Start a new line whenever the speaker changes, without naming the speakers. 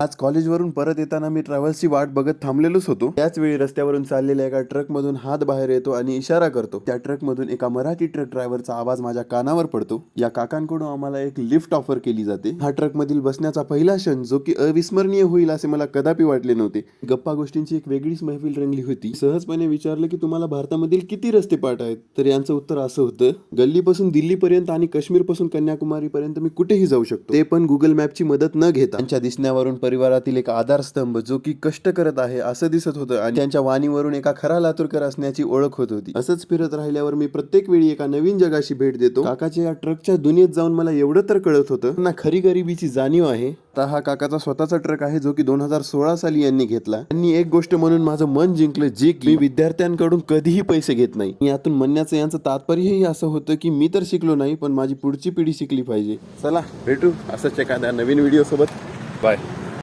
आज कॉलेजवरून परत येताना मी ट्रॅव्हल्सची वाट बघत थांबलेलोच होतो. त्याच वेळी रस्त्यावरून चाललेल्या एका ट्रक मधून हात बाहेर येतो आणि इशारा करतो. त्या ट्रक मधून एका मराठी ट्रक ड्रायव्हरचा आवाज माझ्या कानावर पडतो. या काकांकडून आम्हाला एक लिफ्ट ऑफर केली जाते. हा ट्रक मधील बसण्याचा पहिला क्षण जो की अविस्मरणीय होईल असे मला कदापि वाटले नव्हते. गप्पा गोष्टींची एक वेगळीच महफिल रंगली होती. सहजपणे विचारलं की तुम्हाला भारतामधील किती रस्ते पाठ आहेत, तर यांचं उत्तर असं होतं, गल्लीपासून दिल्लीपर्यंत आणि काश्मीर पासून कन्याकुमारी पर्यंत मी कुठेही जाऊ शकतो, ते पण गुगल मॅपची मदत न घेता. त्यांच्या दिसण्यावरून परिवारातील एक आधारस्तंभ जो की कष्ट करत आहे असं दिसत होतं आणि त्यांच्या वाणीवरून एका खरा लातूरकर असण्याची ओळख होत होती. असंच फिरत राहिल्यावर मी प्रत्येक वेळी एका नवीन जगाशी भेट देतो. काकाच्या या ट्रकच्या दुनियेत जाऊन मला एवढं तर कळत होतं, त्यांना खरी गरिबीची जाणीव आहे. आता हा काकाचा स्वतःचा ट्रक आहे जो की 2016 साली यांनी घेतला. त्यांनी एक गोष्ट म्हणून माझं मन जिंकलं, जे की मी विद्यार्थ्यांकडून कधीही पैसे घेत नाही. यातून म्हणण्याचं यांचं तात्पर्यही असं होतं की मी तर शिकलो नाही, पण माझी पुढची पिढी शिकली पाहिजे. चला भेटू असंच एखाद्या नवीन व्हिडिओ सोबत. बाय.